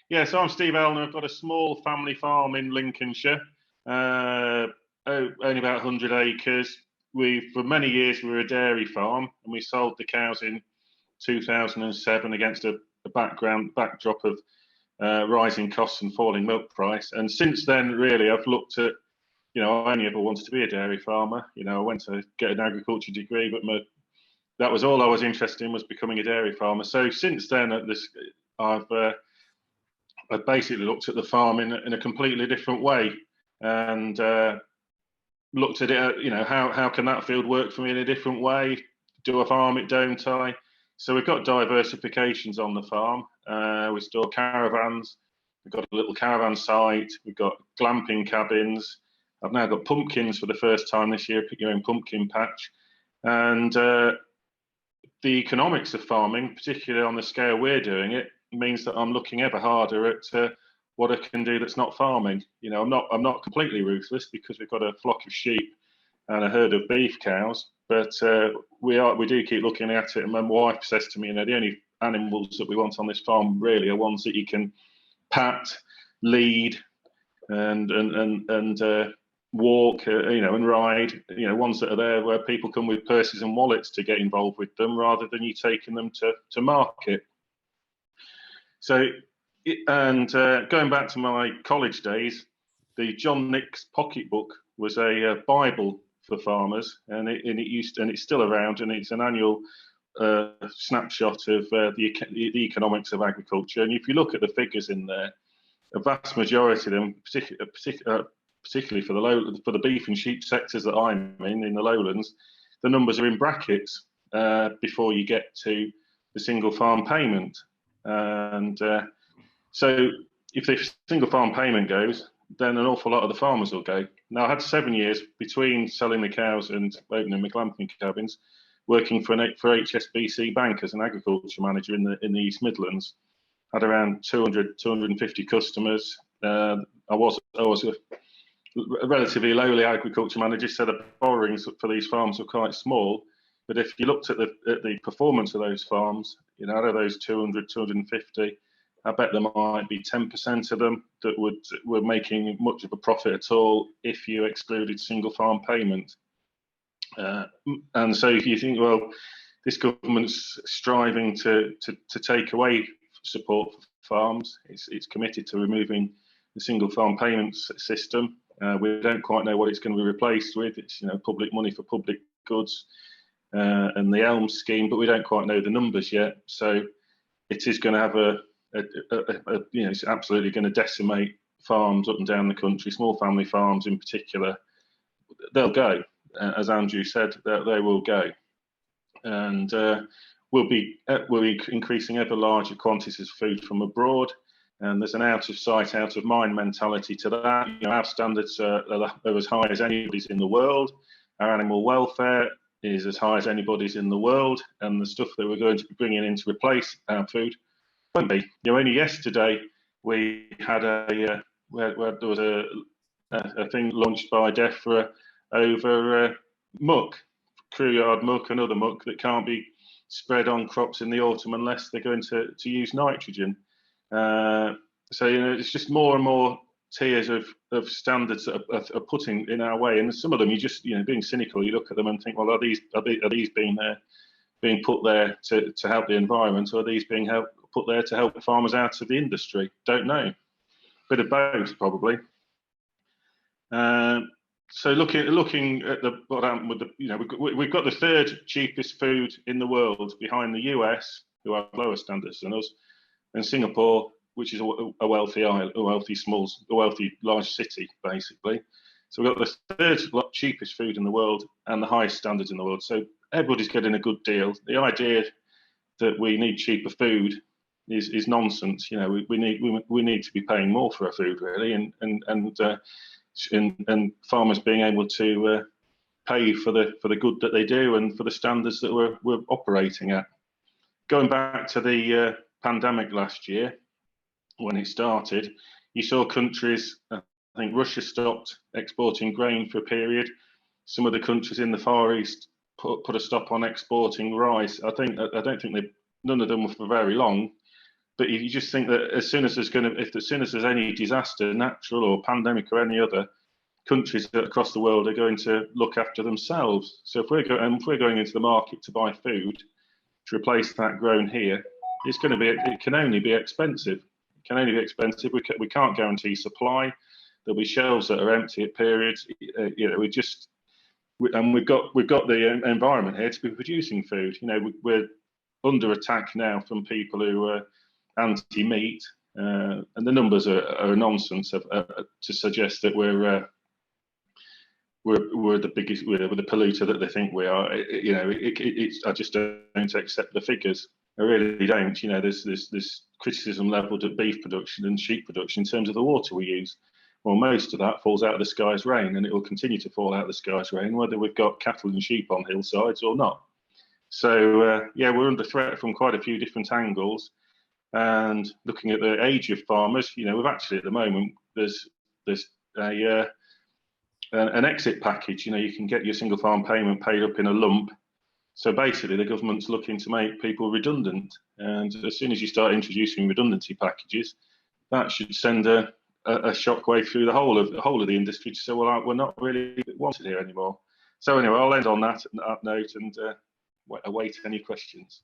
Yeah, so I'm Steve Elnor. I've got a small family farm in Lincolnshire, only about 100 acres. For many years, we were a dairy farm, and we sold the cows in 2007 against a backdrop of rising costs and falling milk price. And since then, really, I've looked at, I only ever wanted to be a dairy farmer. I went to get an agriculture degree, but that was all I was interested in, was becoming a dairy farmer. So since then, I've basically looked at the farm in a completely different way, and looked at it. How can that field work for me in a different way? Do I farm it, don't I? So we've got diversifications on the farm. We store caravans. We've got a little caravan site. We've got glamping cabins. I've now got pumpkins for the first time this year. Pick your own pumpkin patch. And the economics of farming, particularly on the scale we're doing it, means that I'm looking ever harder at what I can do that's not farming. I'm not completely ruthless, because we've got a flock of sheep and a herd of beef cows, but we do keep looking at it. And my wife says to me, the only animals that we want on this farm really are ones that you can pat, lead, and walk, and ride. Ones that are there where people come with purses and wallets to get involved with them, rather than you taking them to market. So, going back to my college days, the John Nicks pocketbook was a Bible for farmers, and it's still around, and it's an annual snapshot of the economics of agriculture. And if you look at the figures in there, a vast majority of them, particularly for the beef and sheep sectors that I'm in the lowlands, the numbers are in brackets before you get to the single farm payment. And so if the single farm payment goes, then an awful lot of the farmers will go. Now, I had 7 years between selling the cows and opening my glamping cabins, working for HSBC Bank as an agriculture manager in the East Midlands. Had around 250 customers. I was a relatively lowly agriculture manager, so the borrowings for these farms were quite small. But if you looked at the performance of those farms, out of those 250, I bet there might be 10% of them that were making much of a profit at all if you excluded single farm payment. And so if you think, well, this government's striving to take away support for farms, it's committed to removing the single farm payments system. We don't quite know what it's going to be replaced with. It's public money for public goods, and the ELM scheme, but we don't quite know the numbers yet. So it is going to have it's absolutely going to decimate farms up and down the country, small family farms in particular. They'll go, as Andrew said, they will go, and we'll be increasing ever larger quantities of food from abroad. And there's an out of sight, out of mind mentality to that. Our standards are as high as anybody's in the world. Our animal welfare is as high as anybody's in the world, and the stuff that we're going to be bringing in to replace our food won't be. Only yesterday we had where there was a thing launched by DEFRA over muck, crew yard muck and other muck that can't be spread on crops in the autumn unless they're going to use nitrogen. So it's just more and more tiers of standards that are putting in our way, and some of them, you just being cynical, you look at them and think, well, are these being put there to help the environment, or are these being put there to help the farmers out of the industry? Don't know. Bit of both, probably. So looking at what happened with we've got the third cheapest food in the world, behind the US, who have lower standards than us, and Singapore, which is a wealthy large city, basically. So we've got the third cheapest food in the world and the highest standards in the world. So everybody's getting a good deal. The idea that we need cheaper food is nonsense. We need to be paying more for our food, really, and farmers being able to pay for the good that they do and for the standards that we're operating at. Going back to the pandemic last year, when it started, you saw countries, I think Russia stopped exporting grain for a period. Some of the countries in the Far East put a stop on exporting rice. None of them were for very long, But if you just think that as soon as there's any disaster, natural or pandemic or any other, countries across the world are going to look after themselves. So if we're going into the market to buy food to replace that grown here, it can only be expensive. It can only be expensive. We can't guarantee supply. There'll be shelves that are empty at periods. We've got the environment here to be producing food. We're under attack now from people who are anti-meat, and the numbers are nonsense to suggest that we're the biggest, we're the polluter that they think we are. I just don't accept the figures. I really don't. There's criticism levelled at beef production and sheep production in terms of the water we use. Well, most of that falls out of the sky's rain, and it will continue to fall out of the sky's rain, whether we've got cattle and sheep on hillsides or not. So, we're under threat from quite a few different angles. And looking at the age of farmers, we've actually at the moment there's an exit package. You can get your single farm payment paid up in a lump. So basically, the government's looking to make people redundant, and as soon as you start introducing redundancy packages, that should send a shockwave through the whole of the industry to say, well, we're not really wanted here anymore. So anyway, I'll end on that note and await any questions.